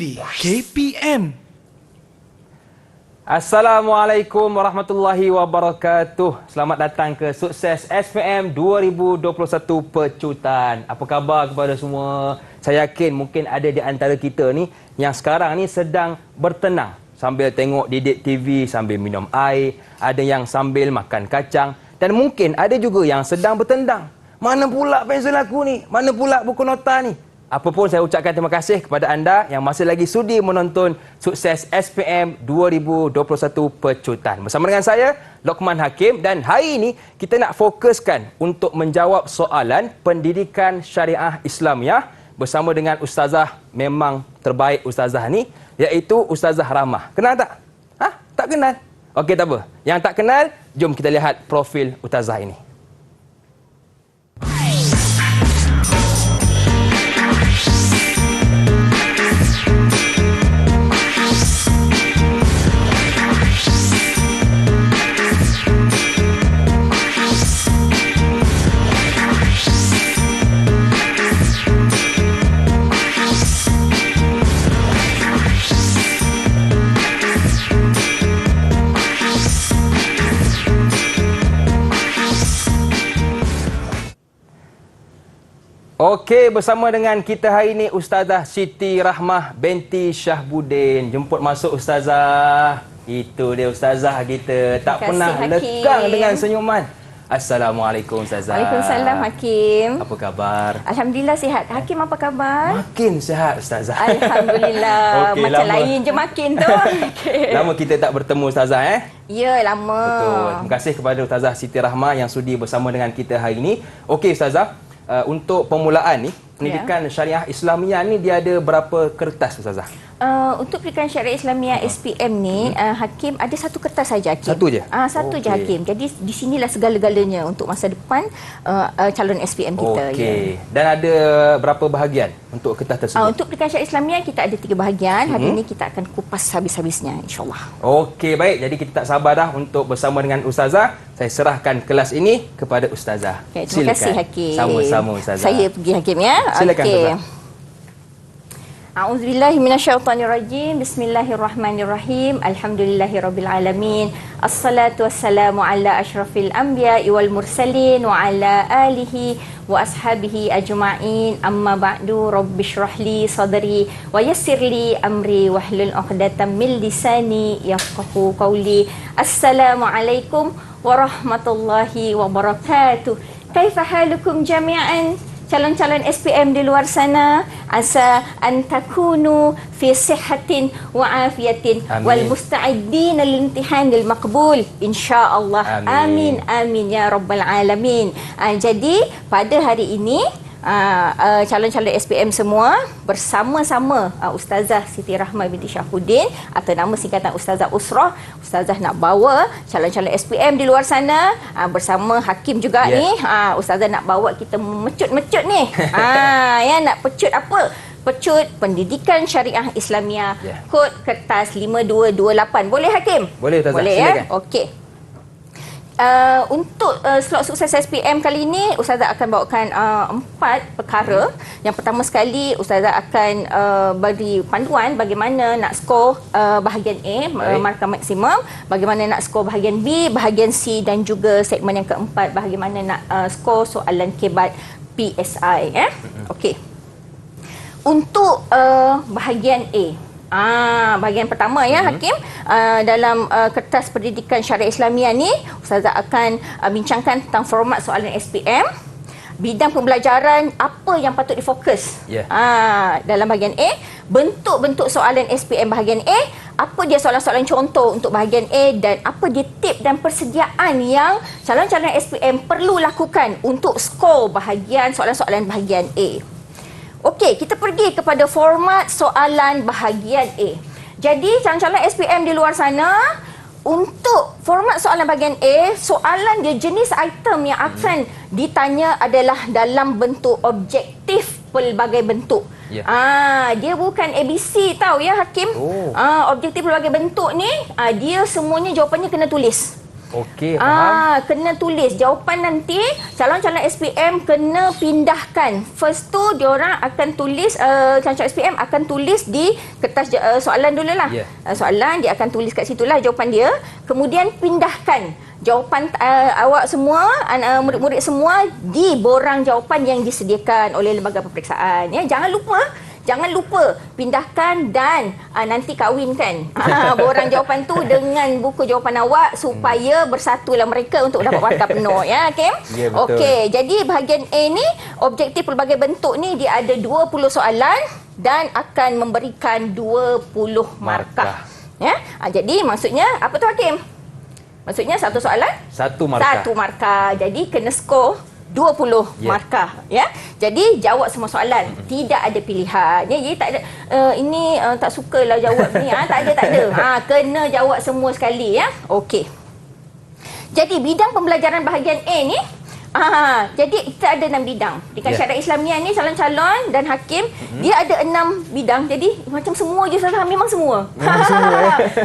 TV KPM. Assalamualaikum warahmatullahi wabarakatuh. Selamat datang ke Sukses SPM 2021 Pecutan. Apa khabar kepada semua? Saya yakin mungkin ada di antara kita ni yang sekarang ni sedang bertenang sambil tengok Didik TV, sambil minum air, ada yang sambil makan kacang dan mungkin ada juga yang sedang bertendang. Mana pula pensel aku ni? Mana pula buku nota ni? Apapun, saya ucapkan terima kasih kepada anda yang masih lagi sudi menonton Sukses SPM 2021 Pecutan. Bersama dengan saya, Lokman Hakim, dan hari ini kita nak fokuskan untuk menjawab soalan pendidikan syariah Islamiah bersama dengan ustazah memang terbaik ustazah ni, iaitu Ustazah Rahmah. Kenal tak? Tak kenal? Okey, tak apa. Yang tak kenal, jom kita lihat profil ustazah ini. Okey, bersama dengan kita hari ini Ustazah Siti Rahmah binti Syahbudin. Jemput masuk Ustazah. Itu dia Ustazah kita. Tak pernah lekang dengan senyuman. Assalamualaikum Ustazah. Waalaikumsalam Hakim. Apa khabar? Alhamdulillah sihat. Hakim apa khabar? Makin sihat Ustazah. Alhamdulillah. Okay, macam lama. Lain je makin tu. Okay. Lama kita tak bertemu Ustazah Ya, lama. Betul. Terima kasih kepada Ustazah Siti Rahmah yang sudi bersama dengan kita hari ini. Okey Ustazah. Untuk permulaan ni, pendidikan syariah Islamiah ni dia ada berapa kertas Ustazah? Untuk pendidikan syariah Islamiah SPM ni, Hakim ada satu kertas saja Hakim. Satu je? Satu je Hakim. Jadi di sinilah segala-galanya untuk masa depan calon SPM kita. Okey. Ya. Dan ada berapa bahagian untuk kertas tersebut? Untuk pendidikan syariah Islamiah kita ada 3 bahagian. Hari ini kita akan kupas habis-habisnya insya-Allah. Okey, baik. Jadi kita tak sabar dah untuk bersama dengan Ustazah. Saya serahkan kelas ini kepada Ustazah. Okay, terima kasih Hakim. Sama-sama Ustazah. Saya pergi Hakim ya. Silakan Ustazah. A'udzubillahi minasyaitonirrajim. Bismillahirrahmanirrahim. Alhamdulillahirabbil alamin. Assalatu wassalamu ala asyrafil anbiya'i wal mursalin wa ala alihi wa ashabihi ajma'in. Amma ba'du. Rabbishrahli sadri wa yassirli amri wahlul 'uqdatam min lisani yafqahu qawli. Assalamualaikum warahmatullahi wabarakatuh. Kaifa halukum jami'an? Calon-calon SPM di luar sana, asa an takunu fi sihhatin wa afiyatin wal musta'idin lil imtihanil maqbul insyaallah. Amin amin ya rabbal alamin. Jadi pada hari ini calon-calon SPM semua bersama-sama Ustazah Siti Rahmah binti Syahbudin atau nama singkatan Ustazah Usrah. Ustazah nak bawa calon-calon SPM di luar sana bersama Hakim juga ni. Ustazah nak bawa kita mecut-mecut ni. Ya, nak pecut apa? Pecut pendidikan syariah Islamiah. Kod kertas 5228. Boleh Hakim? Boleh Ustazah. Boleh silakan. Ya? Okey. Untuk slot sukses SPM kali ini, Ustazah akan bawakan 4 perkara. Yang pertama sekali, Ustazah akan beri panduan bagaimana nak skor bahagian A, markah maksimum, bagaimana nak skor bahagian B, bahagian C dan juga segmen yang keempat, bagaimana nak skor soalan kebat PSI. Okey. Untuk bahagian A, bahagian pertama ya Hakim, dalam kertas pendidikan syariah Islamiah ni Ustazah akan bincangkan tentang format soalan SPM, bidang pembelajaran apa yang patut difokus. Dalam bahagian A, bentuk-bentuk soalan SPM bahagian A, apa dia soalan-soalan contoh untuk bahagian A dan apa dia tip dan persediaan yang calon-calon SPM perlu lakukan untuk skor bahagian soalan-soalan bahagian A. Okey, kita pergi kepada format soalan bahagian A. Jadi, calon-calon SPM di luar sana, untuk format soalan bahagian A, soalan dia jenis item yang akan ditanya adalah dalam bentuk objektif pelbagai bentuk. Dia bukan ABC tahu ya Hakim. Objektif pelbagai bentuk ni, dia semuanya jawapannya kena tulis. Okey, faham. Kena tulis jawapan nanti. Calon-calon SPM kena pindahkan. First tu diorang akan tulis, calon-calon SPM akan tulis di kertas soalan dululah. Yeah. Soalan dia akan tulis kat situlah jawapan dia. Kemudian pindahkan jawapan awak semua, murid-murid semua di borang jawapan yang disediakan oleh lembaga peperiksaan. Ya, Jangan lupa pindahkan dan nanti kawinkan borang jawapan tu dengan buku jawapan awak supaya bersatulah mereka untuk dapat markah penuh, ya, Kim? Ya, betul. Okey, jadi bahagian A ni objektif pelbagai bentuk ni dia ada 20 soalan dan akan memberikan 20 markah. Ya. Jadi maksudnya apa tu, Hakim? Maksudnya satu soalan Satu markah. satu markah. Jadi kena skor 20 markah, ya. Jadi jawab semua soalan, tidak ada pilihan. Ya, jadi tak ada ini tak sukalah jawab ni, tak ada. Kena jawab semua sekali, ya. Okey. Jadi bidang pembelajaran bahagian A ni jadi kita ada 6 bidang. Dekat syariat Islamiah ni calon-calon dan hakim dia ada 6 bidang. Jadi macam semua je salah, memang semua.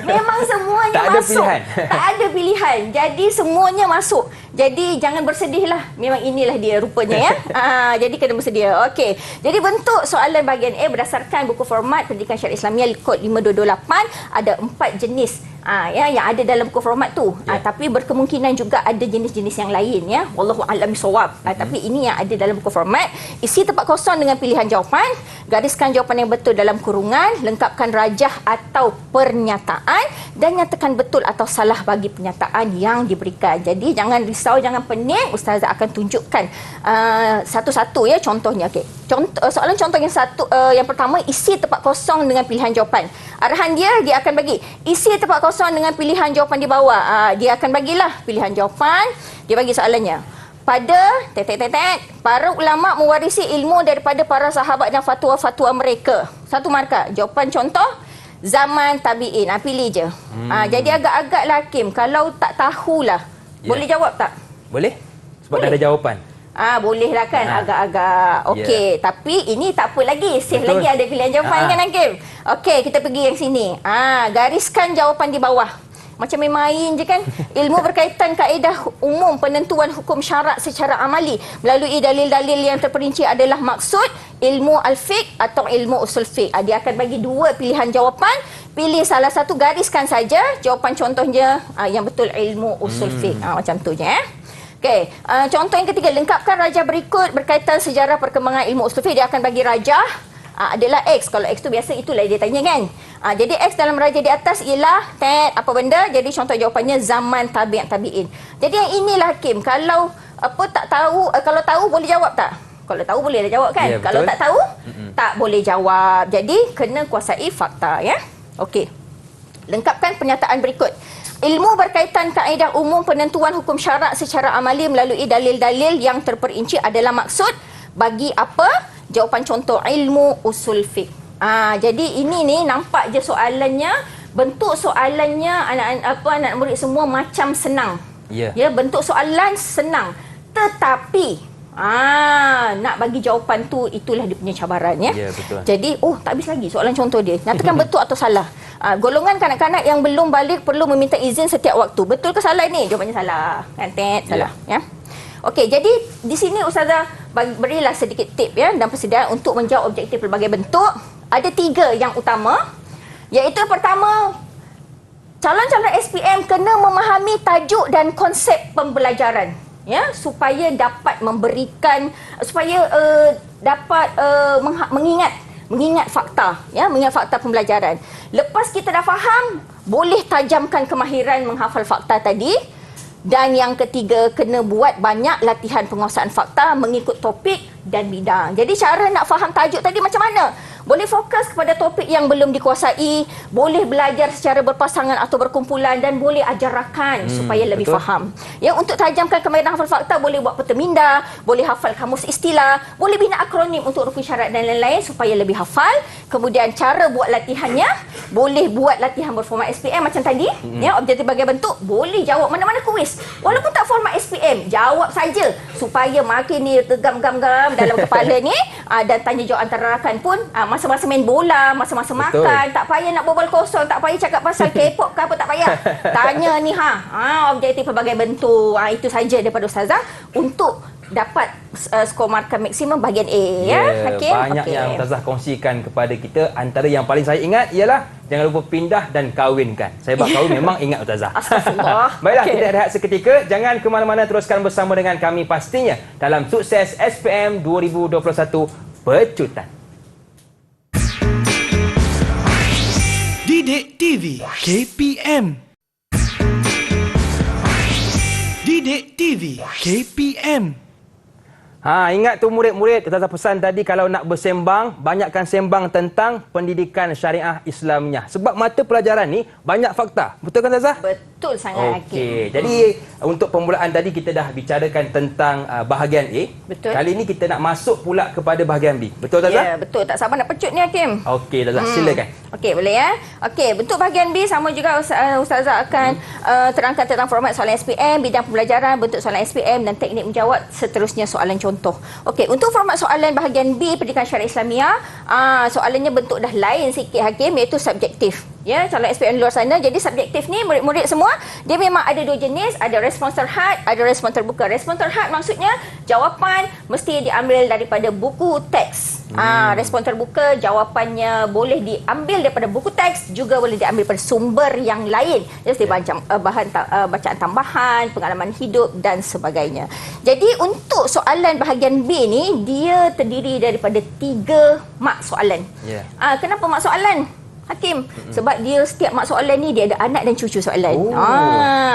Memang semuanya tak ada masuk. Pilihan. Tak ada pilihan. Jadi semuanya masuk. Jadi jangan bersedihlah. Memang inilah dia rupanya, ya. Jadi kena bersedia. Okey. Jadi bentuk soalan bahagian A berdasarkan buku format Pendidikan Syariat Islamiah kod 5228 ada 4 jenis. Yang ada dalam buku format tu. Tapi berkemungkinan juga ada jenis-jenis yang lain, ya. Wallahu a'lam bissawab. Tapi ini yang ada dalam buku format. Isi tempat kosong dengan pilihan jawapan, gariskan jawapan yang betul dalam kurungan, lengkapkan rajah atau pernyataan dan nyatakan betul atau salah bagi pernyataan yang diberikan. Jadi jangan risau, jangan pening, ustazah akan tunjukkan satu-satu, ya, contohnya. Okey. Soalan contoh yang pertama, isi tempat kosong dengan pilihan jawapan. Arahan dia akan bagi isi tempat kosong dengan pilihan jawapan di bawah. Dia akan bagilah pilihan jawapan, dia bagi soalannya. Pada para ulama mewarisi ilmu daripada para sahabat dan fatwa-fatwa mereka. Satu markah. Jawapan contoh zaman tabi'in. Pilih je. Jadi agak-agaklah, Hakim, kalau tak tahulah, boleh jawab tak? Boleh? Sebab Boleh. dah ada jawapan. Boleh lah kan, agak-agak. Okey, tapi ini tak apa lagi. Safe lagi ada pilihan jawapan kan, Hakim? Okey, kita pergi yang sini. Gariskan jawapan di bawah. Macam main je kan. Ilmu berkaitan kaedah umum penentuan hukum syarak secara amali melalui dalil-dalil yang terperinci adalah maksud ilmu al-fiqh atau ilmu usul fiqh. Dia akan bagi 2 pilihan jawapan. Pilih salah satu, gariskan saja jawapan contohnya yang betul ilmu usul fiqh. Macam tu je, Okey, contoh yang ketiga, lengkapkan rajah berikut berkaitan sejarah perkembangan ilmu usul fiqh. Dia akan bagi rajah adalah X. Kalau X tu biasa itulah dia tanya kan. Jadi X dalam rajah di atas ialah apa benda? Jadi contoh jawapannya zaman tabi'in. Jadi yang inilah, Hakim, kalau tak tahu, kalau tahu boleh jawab tak? Kalau tahu boleh dah jawab kan? Ya, kalau tak tahu tak boleh jawab. Jadi kena kuasai fakta, ya. Okey. Lengkapkan pernyataan berikut. Ilmu berkaitan kaedah umum penentuan hukum syarak secara amali melalui dalil-dalil yang terperinci adalah maksud bagi apa? Jawapan contoh ilmu usul fiqh. Jadi ini ni nampak je soalannya, bentuk soalannya anak murid semua macam senang. Ya, bentuk soalan senang. Tetapi nak bagi jawapan tu, itulah dia punya cabaran, ya. Ya, betul. Jadi tak habis lagi soalan contoh dia. Nyatakan betul atau salah. Golongan kanak-kanak yang belum balik perlu meminta izin setiap waktu. Betul ke salah ni? Jawapannya salah. Kan, salah, ya. Okey, jadi di sini ustazah berilah sedikit tip, ya, dan persediaan untuk menjawab objektif pelbagai bentuk. Ada 3 yang utama, iaitu pertama, calon-calon SPM kena memahami tajuk dan konsep pembelajaran, ya, supaya dapat memberikan, supaya dapat mengingat fakta, ya, mengingat fakta pembelajaran. Lepas kita dah faham, boleh tajamkan kemahiran menghafal fakta tadi. Dan yang ketiga, kena buat banyak latihan penguasaan fakta mengikut topik dan bidang. Jadi cara nak faham tajuk tadi macam mana? Boleh fokus kepada topik yang belum dikuasai, boleh belajar secara berpasangan atau berkumpulan, dan boleh ajar rakan supaya lebih faham. Ya, untuk tajamkan kemahiran hafal fakta, boleh buat peta minda, boleh hafal kamus istilah, boleh bina akronim untuk rukun syarat dan lain-lain supaya lebih hafal. Kemudian cara buat latihannya, boleh buat latihan berformat SPM macam tadi, ya, objektif bagai bentuk, boleh jawab mana-mana kuis. Walaupun tak format SPM, Hakim, jawab saja supaya makin ni tegam-gam-gam dalam kepala ni. Dan tanya jawab antara rakan pun masa-masa main bola, masa-masa makan, tak payah nak berbual kosong, tak payah cakap pasal K-pop ke apa, tak payah. Tanya ni objektif pelbagai bentuk. Itu saja daripada Ustazah untuk dapat skor markah maksimum bahagian A. Hakim. Banyak yang Ustazah kongsikan kepada kita. Antara yang paling saya ingat ialah jangan lupa pindah dan kahwinkan. Saya buat kahwin memang ingat Ustazah. Astagfirullah. Baiklah, kita rehat seketika. Jangan ke mana-mana, teruskan bersama dengan kami pastinya dalam Sukses SPM 2021 Pecutan. Didik TV KPM. Didik TV KPM. Ingat tu murid-murid, Ustazah pesan tadi kalau nak bersembang, banyakkan sembang tentang pendidikan syariah Islamiyah. Sebab mata pelajaran ni banyak fakta. Betul kan Ustazah? Betul sangat, Hakim. Okey. Jadi untuk permulaan tadi kita dah bicarakan tentang bahagian A. Betul. Kali ni kita nak masuk pula kepada bahagian B. Betul Ustazah? Ya, betul. Tak sabar nak pecut ni, Hakim. Okey Ustazah, silakan. Okey, boleh ya. Okey, bentuk bahagian B sama juga Ustazah akan terangkan tentang format soalan SPM, bidang pembelajaran, bentuk soalan SPM dan teknik menjawab, seterusnya soalan contoh. Okey, untuk format soalan bahagian B pendidikan syariah Islamiyah, soalannya bentuk dah lain sikit, Hakim, iaitu subjektif. Ya, calon SPM di luar sana. Jadi subjektif ni murid-murid semua, dia memang ada dua jenis, ada respons terhad, ada respons terbuka. Respons terhad maksudnya jawapan mesti diambil daripada buku teks. Respons terbuka jawapannya boleh diambil daripada buku teks, juga boleh diambil daripada sumber yang lain. Jadi bahan bacaan tambahan, pengalaman hidup dan sebagainya. Jadi untuk soalan bahagian B ni, dia terdiri daripada 3 mak soalan. Kenapa mak soalan, Hakim? Sebab dia setiap mak soalan ni dia ada anak dan cucu soalan.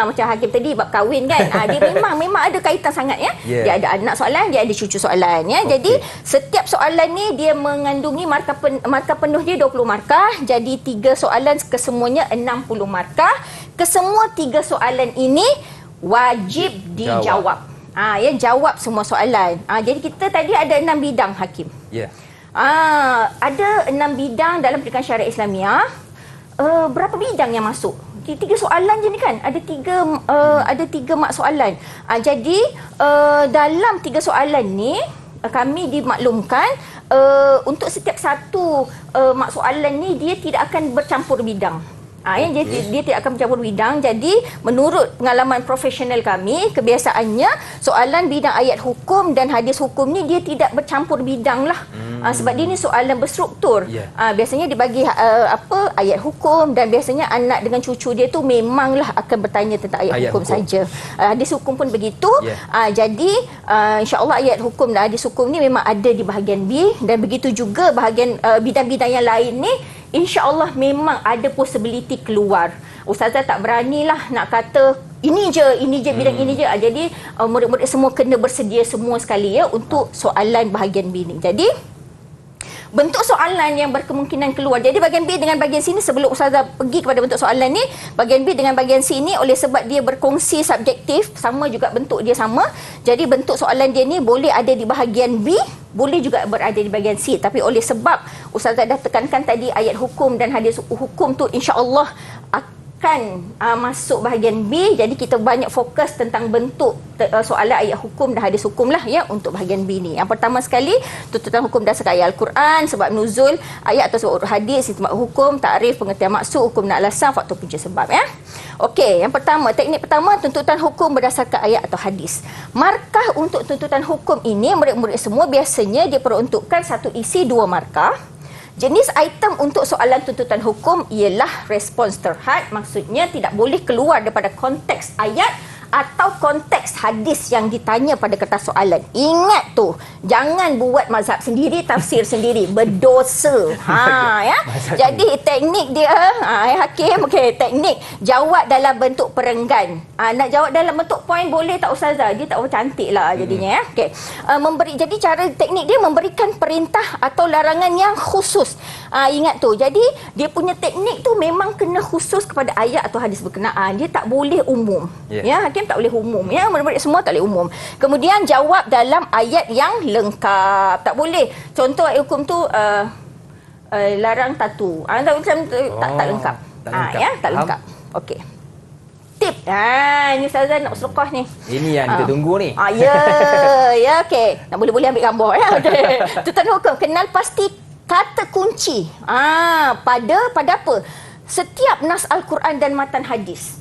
Macam Hakim tadi bab kahwin kan. Dia memang ada kaitan sangat ya. Dia ada anak soalan, dia ada cucu soalan ya. Jadi setiap soalan ni dia mengandungi markah penuh dia 20 markah. Jadi 3 soalan kesemuanya 60 markah. Kesemua 3 soalan ini wajib dijawab. Jawab semua soalan. Jadi kita tadi ada 6 bidang, Hakim. Ada 6 bidang dalam pendidikan syariah Islamiyah. Berapa bidang yang masuk? 3 soalan je ni kan. Ada 3 mak soalan. Jadi dalam 3 soalan ni kami dimaklumkan untuk setiap satu mak soalan ni dia tidak akan bercampur bidang. Dia tidak akan bercampur bidang. Jadi menurut pengalaman profesional kami, kebiasaannya soalan bidang ayat hukum dan hadis hukum ni dia tidak bercampur bidang lah. Sebab dia ni soalan berstruktur. Biasanya dibagi ayat hukum, dan biasanya anak dengan cucu dia tu memanglah akan bertanya tentang ayat hukum saja. Hadis hukum pun begitu. Jadi insya-Allah ayat hukum dan hadis hukum ni memang ada di bahagian B, dan begitu juga bahagian bidang-bidang yang lain ni insya-Allah memang ada possibility keluar. Ustazah tak beranilah nak kata ini je bidang ini je. Jadi murid-murid semua kena bersedia semua sekali ya untuk soalan bahagian B ni. Jadi bentuk soalan yang berkemungkinan keluar. Jadi bahagian B dengan bahagian C ni, sebelum Ustazah pergi kepada bentuk soalan ni, bahagian B dengan bahagian C ni oleh sebab dia berkongsi subjektif, sama juga bentuk dia sama. Jadi bentuk soalan dia ni boleh ada di bahagian B, boleh juga berada di bahagian C. Tapi oleh sebab Ustazah dah tekankan tadi ayat hukum dan hadis hukum tu insya-Allah akan masuk bahagian B. Jadi kita banyak fokus tentang bentuk soalan ayat hukum dan hadis hukum lah ya untuk bahagian B ni. Yang pertama sekali, tuntutan hukum dasar ayat Al-Quran, sebab nuzul ayat atau sebab urut hadis, istimbat hukum, takrif, pengertian maksud, hukum dan alasan, faktor punca sebab ya. Okey, yang pertama, teknik pertama, tuntutan hukum berdasarkan ayat atau hadis. Markah untuk tuntutan hukum ini, murid-murid semua biasanya dia peruntukkan satu isi 2 markah. Jenis item untuk soalan tuntutan hukum ialah respons terhad, maksudnya tidak boleh keluar daripada konteks ayat atau konteks hadis yang ditanya pada kertas soalan. Ingat tu, jangan buat mazhab sendiri, tafsir sendiri, berdosa. Ya. Jadi teknik dia, Hakim, okey, teknik jawab dalam bentuk perenggan. Nak jawab dalam bentuk poin boleh tak Ustazah? Dia tak cantik lah jadinya ya. Okey. Jadi cara teknik dia memberikan perintah atau larangan yang khusus. Ingat tu. Jadi dia punya teknik tu memang kena khusus kepada ayat atau hadis berkenaan. Dia tak boleh umum. Ya, Hakim tak boleh umum ya, murid-murid semua tak boleh umum. Kemudian jawab dalam ayat yang lengkap. Tak boleh. Contoh ayat hukum tu larang tatu. Tak lengkap. Tak lengkap. Ya, tak lengkap. Okey. tertib. Ni Ustazah nak sedekah ni. Ini yang kita tunggu ni. Ya, okey. Nak boleh-boleh ambil gambar ya. Okey. Tuan hukum, kenal pasti kata kunci. Pada apa? Setiap nas Al-Quran dan matan hadis.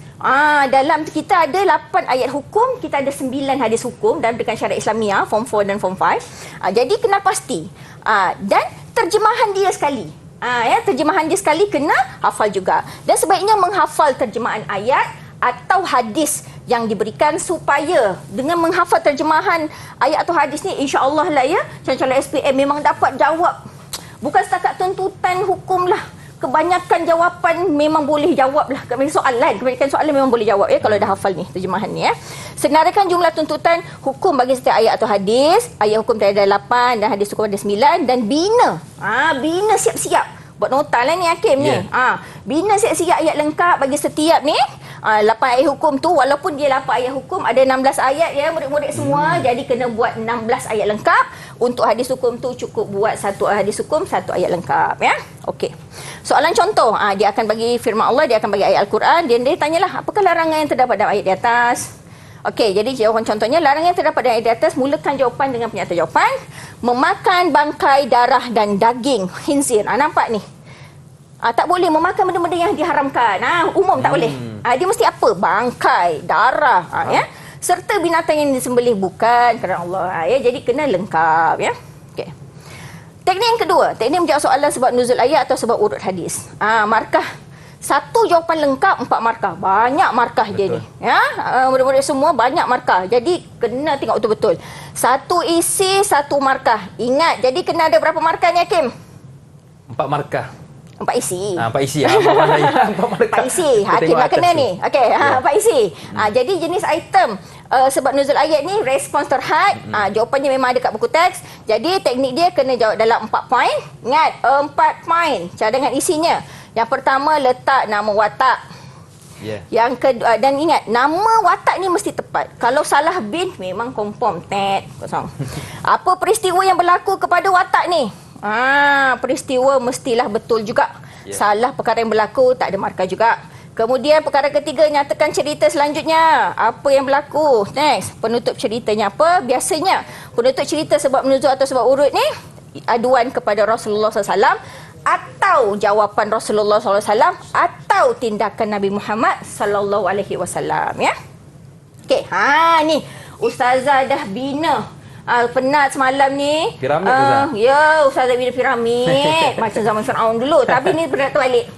Dalam kita ada 8 ayat hukum, kita ada 9 hadis hukum dalam dengan syariat Islamiah, form 4 dan form 5. Jadi kenal pasti. Dan terjemahan dia sekali. Terjemahan dia sekali kena hafal juga. Dan sebaiknya menghafal terjemahan ayat atau hadis yang diberikan, supaya dengan menghafal terjemahan ayat atau hadis ni, insya-Allah lah ya, calon-calon SPM memang dapat jawab. Bukan setakat tuntutan hukum lah. Kebanyakan jawapan memang boleh jawab lah. Kebanyakan soalan memang boleh jawab ya, kalau dah hafal ni terjemahan ni ya. Senarakan jumlah tuntutan hukum bagi setiap ayat atau hadis. Ayat hukum ada 8 dan hadis hukum ada 9. Dan bina. Bina siap-siap. Buat nota lah ni Hakim ni. Bina siap-siap ayat lengkap bagi setiap ni. 8 ayat hukum tu, walaupun dia 8 ayat hukum, ada 16 ayat ya murid-murid semua. Jadi kena buat 16 ayat lengkap. Untuk hadis hukum tu cukup buat 1 hadis hukum, 1 ayat lengkap ya. Okey. Soalan contoh, dia akan bagi firman Allah, dia akan bagi ayat Al-Quran, dia tanyalah apakah larangan yang terdapat dalam ayat di atas. Okey, jadi jawapan contohnya, larangan yang terdapat dalam ayat di atas, mulakan jawapan dengan pernyataan jawapan. Memakan bangkai, darah dan daging khinzir. Nampak ni? Tak boleh memakan benda-benda yang diharamkan. Umum tak boleh. Dia mesti apa? Bangkai, darah, ya. Serta binatang yang disembelih bukan kerana Allah. Ya, jadi kena lengkap ya. Okey. Teknik yang kedua, teknik menjawab soalan sebab nuzul ayat atau sebab urut hadis. Markah. Satu jawapan lengkap, 4 markah. Banyak markah dia ni. Ya, murid-murid semua banyak markah. Jadi kena tengok betul-betul. Satu isi, 1 markah. Ingat, jadi kena ada berapa markah ni Hakim? 4 markah. 4 isi. 4 isi. 4 isi. Hakim nak kena ni. Okey, 4 isi. Jadi jenis item sebab nuzul ayat ni respons terhad. Jawapannya memang ada kat buku teks. Jadi teknik dia kena jawab dalam 4 poin. Ingat, 4 poin cadangan isinya. Yang pertama, letak nama watak. Yang kedua, dan ingat, nama watak ni mesti tepat. Kalau salah bin, memang confirm. Kosong. Apa peristiwa yang berlaku kepada watak ni? Peristiwa mestilah betul juga. Salah perkara yang berlaku, tak ada markah juga. Kemudian perkara ketiga, nyatakan cerita selanjutnya. Apa yang berlaku? Next, penutup ceritanya apa? Biasanya penutup cerita sebab nuzul atau sebab urut ni aduan kepada Rasulullah SAW, atau jawapan Rasulullah SAW, atau tindakan Nabi Muhammad SAW ya. Okey, ni Ustazah dah bina. Penat semalam ni. Piramid Ustazah. Ya, Ustazah bina piramid. Macam zaman Fir'aun dulu. Tapi ni berat terbalik.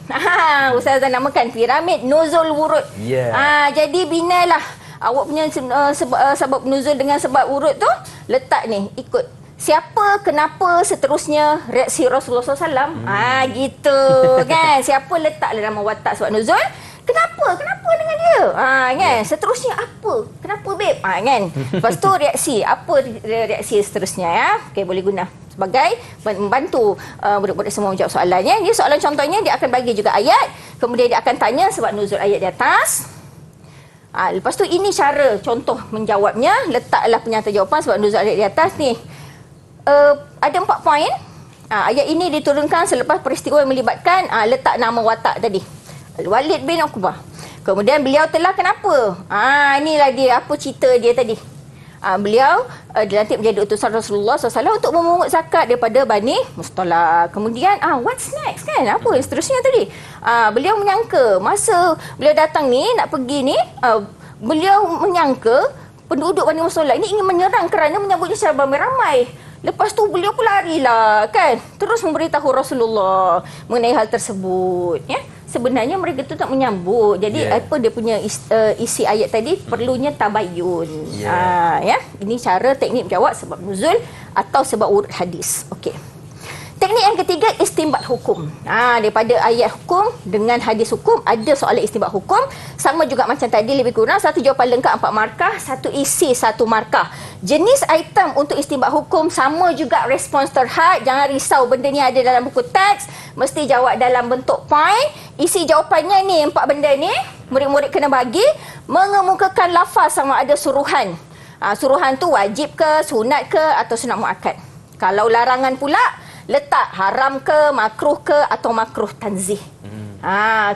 Ustazah namakan piramid nuzul wurud. Jadi binalah. Awak punya sebab nuzul dengan sebab urut tu, letak ni, ikut. Siapa, kenapa, seterusnya, reaksi Rasulullah SAW. Gitu kan. Siapa letaklah nama watak sebab nuzul. Kenapa dengan dia? Kan? Seterusnya apa? Kenapa babe? Kan? Lepas tu reaksi. Apa reaksi seterusnya ya? Okey, boleh guna sebagai membantu budak-budak semua menjawab soalannya. Ini soalan contohnya, dia akan bagi juga ayat. Kemudian dia akan tanya sebab nuzul ayat di atas. Lepas tu ini cara contoh menjawabnya. Letaklah pernyataan jawapan sebab nuzul ayat di atas ni. Ada 4 poin. Ayat ini diturunkan selepas peristiwa yang melibatkan letak nama watak tadi. Walid bin Uqbah. Kemudian beliau telah kenapa? Inilah dia, apa cerita dia tadi. Beliau dilantik menjadi utusan Rasulullah SAW untuk memungut zakat daripada Bani Mustala. Kemudian, what's next kan? Apa yang seterusnya tadi? Beliau menyangka, masa beliau datang ni, nak pergi ni, beliau menyangka penduduk Bani Mustala ini ingin menyerang kerana menyambutnya secara ramai-ramai. Lepas tu beliau pun larilah kan. Terus memberitahu Rasulullah mengenai hal tersebut ya. Sebenarnya mereka tu tak menyambut. Jadi apa dia punya isi ayat tadi, perlunya tabayyun. Ya. Ini cara teknik menjawab sebab nuzul atau sebab urut hadis. Okey. Teknik yang ketiga, istinbat hukum. Daripada ayat hukum dengan hadis hukum, ada soalan istinbat hukum. Sama juga macam tadi, lebih kurang satu jawapan lengkap 4 markah, satu isi 1 markah. Jenis item untuk istinbat hukum sama juga, respons terhad. Jangan risau, benda ni ada dalam buku teks. Mesti jawab dalam bentuk point. Isi jawapannya ni, 4 benda ni, murid-murid kena bagi. Mengemukakan lafaz sama ada suruhan. Suruhan tu wajib ke, sunat ke, atau sunat muakkad. Kalau larangan pula, letak haram ke, makruh ke, atau makruh tanzih.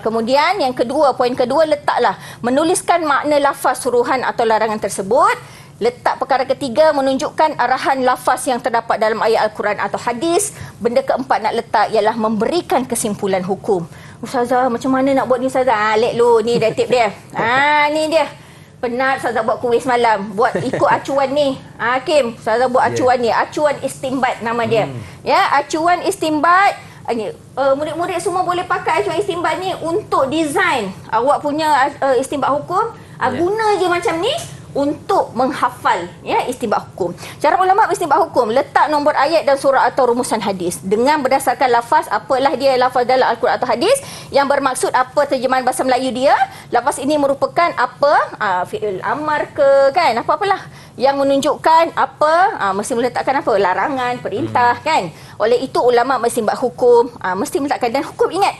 Kemudian yang kedua, poin kedua, letaklah menuliskan makna lafaz suruhan atau larangan tersebut. Letak perkara ketiga, menunjukkan arahan lafaz yang terdapat dalam ayat Al-Quran atau hadis. Benda keempat nak letak ialah memberikan kesimpulan hukum. Ustazah, macam mana nak buat ni Ustazah? Let lu, ni dia tip dia. Ni dia. Penat Ustazah buat kuis malam. Buat ikut acuan ni. Hakim, Ustazah buat acuan ni. Acuan istimbat nama dia. Ya, acuan istimbat. Murid-murid semua boleh pakai acuan istimbat ni untuk design awak punya istimbat hukum. Guna je macam ni untuk menghafal ya istimbat hukum. Cara ulama istimbat hukum, letak nombor ayat dan surah atau rumusan hadis dengan berdasarkan lafaz, apalah dia lafaz dalam Al-Quran atau hadis yang bermaksud apa terjemahan bahasa Melayu dia. Lafaz ini merupakan apa, fi'il amar ke kan, apa-apalah yang menunjukkan apa, mesti meletakkan apa, larangan, perintah kan. Oleh itu ulama istimbat hukum mesti meletakkan, dan hukum ingat,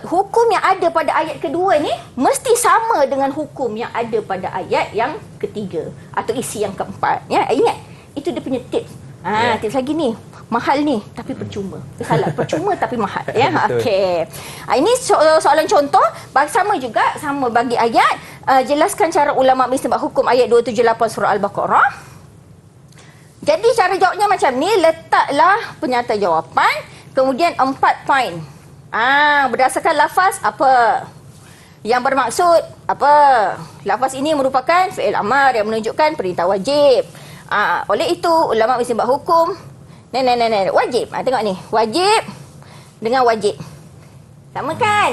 hukum yang ada pada ayat kedua ni mesti sama dengan hukum yang ada pada ayat yang ketiga atau isi yang keempat. Ya, ingat, itu dia punya tips. Tips lagi ni, mahal ni tapi percuma. Salah, percuma tapi mahal. Ya, okey. Ini soalan contoh, sama juga, sama bagi ayat. Jelaskan cara ulama istinbat hukum ayat 278 surah Al-Baqarah. Jadi cara jawabnya macam ni, letaklah pernyataan jawapan, kemudian 4 poin. Berdasarkan lafaz apa yang bermaksud apa. Lafaz ini merupakan fi'il amar yang menunjukkan perintah wajib. Oleh itu ulama istinbat hukum wajib. Tengok ni, wajib dengan wajib sama kan?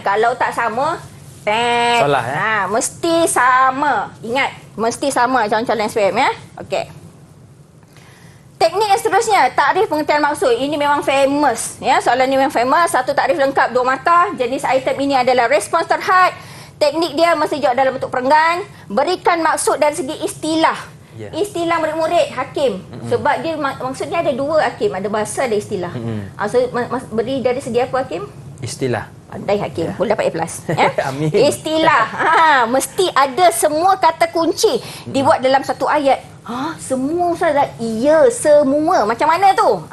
Kalau tak sama salah mesti sama. Ingat, mesti sama calon-calon SPM ya. Okey. Teknik yang seterusnya, takrif pengertian maksud. Ini memang famous. Ya, soalan ini memang famous. Satu takrif lengkap, 2 markah. Jenis item ini adalah respons terhad. Teknik dia mesti jawab dalam bentuk perenggan. Berikan maksud dari segi istilah. Istilah murid-murid, hakim. Sebab dia maksudnya ada 2 hakim. Ada bahasa, ada istilah. So, beri dari segi apa hakim? Istilah. Pandai hakim, boleh dapat A+. Ya? Amin. Istilah. Mesti ada semua kata kunci dibuat dalam satu ayat. Semua Ustazah? Ya, semua. Macam mana tu?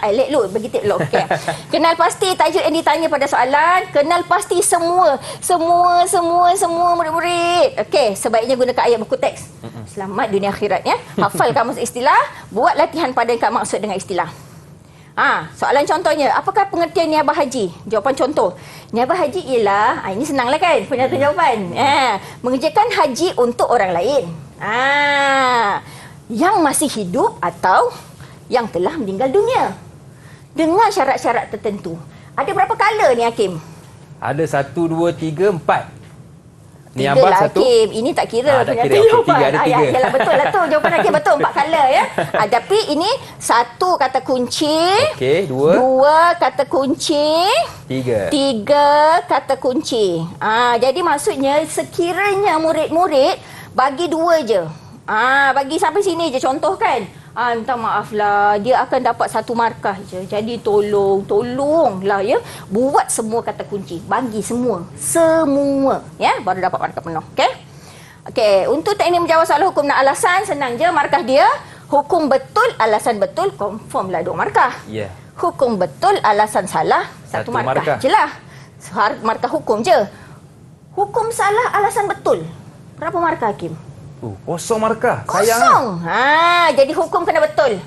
Let lu, bagi tip lu. Okay. Kenal pasti tajuk yang ditanya pada soalan. Kenal pasti semua. Semua murid-murid. Okey, sebaiknya gunakan ayat buku teks. Selamat dunia akhirat ya. Hafal kamus istilah, buat latihan padankan maksud dengan istilah. Soalan contohnya, apakah pengertian niabah haji? Jawapan contoh. Niabah haji ialah, ini senanglah kan pernyataan jawapan. Mengerjakan haji untuk orang lain. Yang masih hidup atau yang telah meninggal dunia. Dengan syarat-syarat tertentu. Ada berapa kala ni hakim? Ada 1, 2, 3, 4. Tiga lah hakim. Ini tak kira pernyataan jawapan. Ada 3. Yalah, betul lah tu. Jawapan hakim betul. 4 kala ya. Tapi ini 1 kata kunci. Okey, 2 kata kunci. 3 kata kunci. Jadi maksudnya sekiranya murid-murid bagi 2 je. Bagi sampai sini je contoh kan. Minta maaf lah, dia akan dapat 1 markah je. Jadi tolonglah ya, buat semua kata kunci, bagi semua ya, baru dapat markah penuh. Okey, untuk teknik menjawab soalan hukum dan alasan, senang je. Markah dia hukum betul, alasan betul, confirm lah 2 markah. Hukum betul, alasan salah, 1 markah je lah. Markah hukum je. Hukum salah, alasan betul, berapa markah hakim? Kosong markah. Kosong. Jadi hukum kena betul.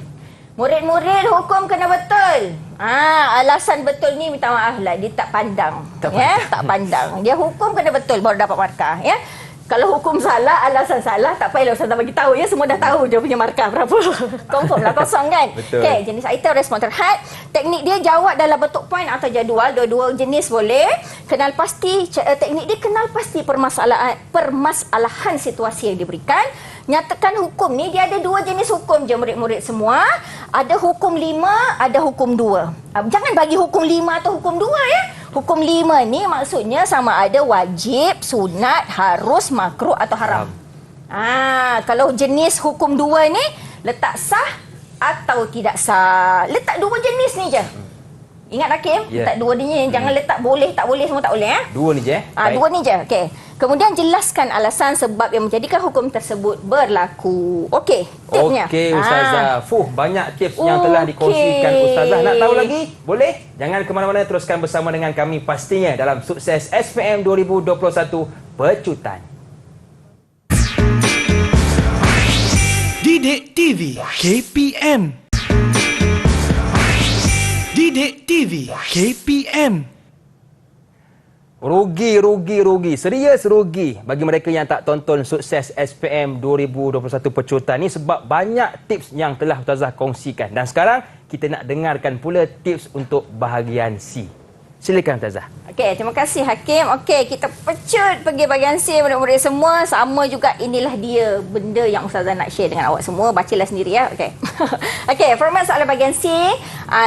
Murid-murid hukum kena betul. Alasan betul ni minta maaf lah, dia tak pandang. Tak pandang. Dia hukum kena betul baru dapat markah ya. Kalau hukum salah, alasan salah, tak payahlah Ustazah bagi tahu ya, semua dah tahu dia punya markah berapa. Confirm lah kosong kan? Okey, jenis item respon terhad. Teknik dia jawab dalam bentuk poin atau jadual, dua-dua jenis boleh. Kenal pasti, teknik dia kenal pasti permasalahan situasi yang diberikan. Nyatakan hukum ni dia ada 2 jenis hukum je murid-murid semua. Ada hukum 5, ada hukum 2. Jangan bagi hukum 5 atau hukum 2 ya. Hukum 5 ni maksudnya sama ada wajib, sunat, harus, makruh atau haram. Kalau jenis hukum 2 ni letak sah atau tidak sah. Letak 2 jenis ni je. Ingat Hakim, letak dua ni, jangan letak boleh, tak boleh, semua tak boleh. Dua ni je. Dua ni je. Okey. Kemudian jelaskan alasan sebab yang menjadikan hukum tersebut berlaku. Okey, tipnya. Okey Ustazah. Banyak tips yang telah dikongsikan Ustazah. Nak tahu lagi? Boleh? Jangan ke mana-mana, teruskan bersama dengan kami pastinya dalam Sukses SPM 2021 Pecutan. Didik TV KPM. Didik TV KPM. Rugi. Serius rugi bagi mereka yang tak tonton Sukses SPM 2021 Pecutan ni sebab banyak tips yang telah Ustazah kongsikan. Dan sekarang kita nak dengarkan pula tips untuk bahagian C. Silakan Ustazah. Okey, terima kasih Hakim. Okey, kita pecut pergi bahagian C murid-murid semua. Sama juga, inilah dia benda yang Ustazah nak share dengan awak semua. Bacalah sendiri ya. Okey. Okey, format soalan bahagian C,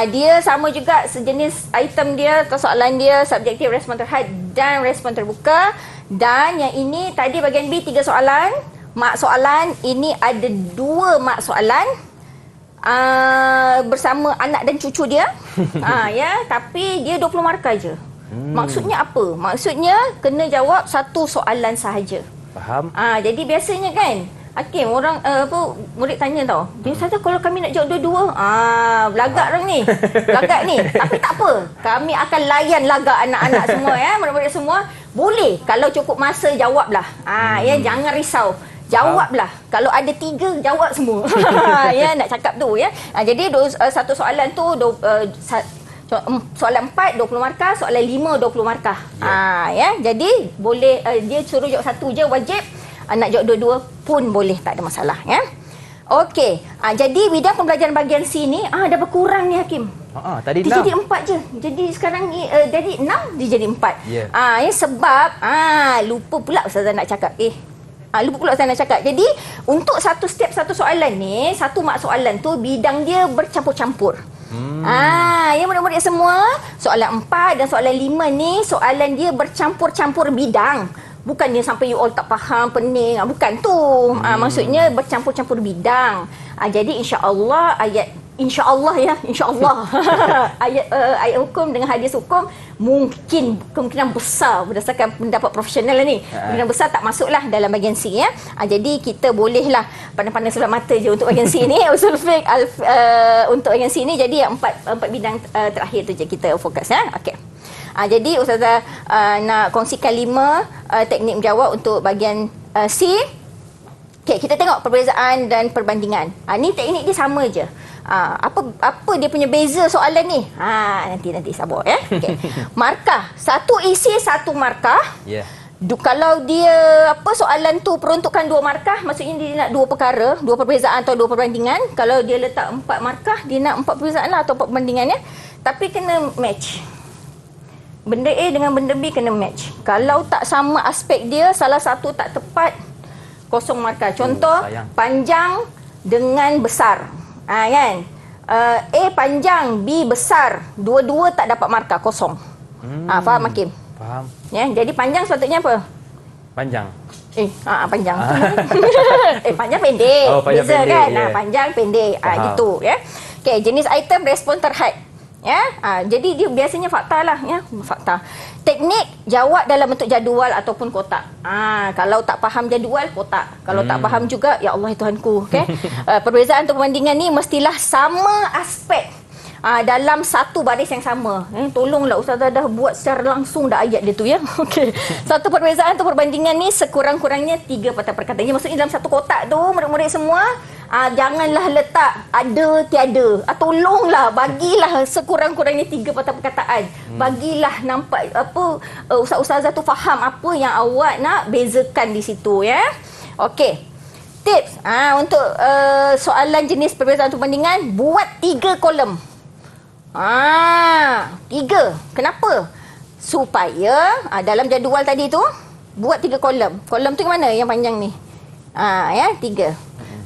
dia sama juga sejenis item dia atau soalan dia subjektif, respon terhad dan respon terbuka. Dan yang ini tadi bahagian B 3 soalan. Mak soalan ini ada 2 mak soalan. Bersama anak dan cucu dia. Ya, tapi dia 20 markah je. Maksudnya apa? Maksudnya kena jawab satu soalan sahaja. Faham? Jadi biasanya kan Hakim, orang murid tanya tau, dia saja kalau kami nak jawab dua-dua, belagak orang ni. Belagak ni. Tapi tak apa. Kami akan layan lagak anak-anak semua ya, murid-murid semua. Boleh kalau cukup masa jawablah. Ya, jangan risau. Jawablah. Kalau ada 3, jawab semua. Ya, nak cakap tu ya. Jadi satu soalan tu soalan 4 20 markah, soalan 5 20 markah. Ya, jadi boleh dia suruh jawab satu je wajib. Nak jawab dua-dua pun boleh, tak ada masalah ya. Okey. Jadi bidang pembelajaran bahagian C ni dah berkurang ni Hakim. Tadi dia 6. jadi 4 je. Jadi sekarang ni jadi 6, dia jadi 4. Yeah. Ya, sebab lupa pula Ustazah nak cakap. Lupa pula saya nak cakap. Jadi, untuk satu step satu soalan ni, satu mak soalan tu, bidang dia bercampur-campur. Ya murid-murid semua, soalan 4 dan soalan 5 ni, soalan dia bercampur-campur bidang. Bukan dia sampai you all tak faham, pening. Bukan tu. Maksudnya bercampur-campur bidang. Jadi, insya-Allah InsyaAllah ya, insyaAllah ayat hukum dengan hadis hukum kemungkinan besar berdasarkan pendapat profesional ni, kemungkinan besar tak masuklah dalam bahagian C ya. Jadi kita bolehlah pandang-pandang sebelah mata je untuk bahagian C ni, usul fiqh untuk bahagian C ni. Jadi yang empat bidang terakhir tu je kita fokus ya. Okey. Jadi Ustazah nak kongsikan 5 teknik menjawab untuk bahagian C. Okey, kita tengok perbezaan dan perbandingan. Ni teknik dia sama je. Apa dia punya beza soalan ni? Nanti sabar ya. Okay. Markah. Satu isi, satu markah. Yeah. Kalau dia soalan tu peruntukan 2 markah, maksudnya dia nak 2 perkara, 2 perbezaan atau 2 perbandingan. Kalau dia letak 4 markah, dia nak 4 perbezaan lah atau 4 perbandingannya. Tapi kena match. Benda A dengan benda B kena match. Kalau tak sama aspek dia, salah satu tak tepat, kosong markah. Contoh, panjang dengan besar. Kan? A panjang, B besar. Dua-dua tak dapat markah, kosong. Faham Hakim? Faham. Ya, jadi panjang sepatutnya apa? Panjang. Panjang. Panjang pendek. Panjang beza pendek, kan? yeah. Panjang pendek. Gitu ya. Okey, jenis item respon terhad. Ya. Jadi dia biasanya fakta lah ya, fakta. Teknik jawab dalam bentuk jadual ataupun kotak. Kalau tak faham jadual, kotak. Kalau tak faham juga, ya Allah Tuhanku. Okay? Perbezaan atau perbandingan ni mestilah sama aspek dalam satu baris yang sama. Tolonglah Ustazah dah buat secara langsung dah ayat dia tu ya. Okey. Satu perbezaan atau perbandingan ni sekurang-kurangnya 3 patah perkataan. Maksudnya dalam satu kotak tu murid-murid semua janganlah letak ada tiada. Tolonglah bagilah sekurang-kurangnya 3 patah perkataan. Bagilah nampak ustaz-ustazah tu faham apa yang awak nak bezakan di situ ya. Okey. Tips untuk soalan jenis perbezaan atau perbandingan, buat 3 kolom. 3. Kenapa? Supaya dalam jadual tadi tu buat 3 kolom. Kolom tu yang mana? Yang panjang ni. Ya, 3.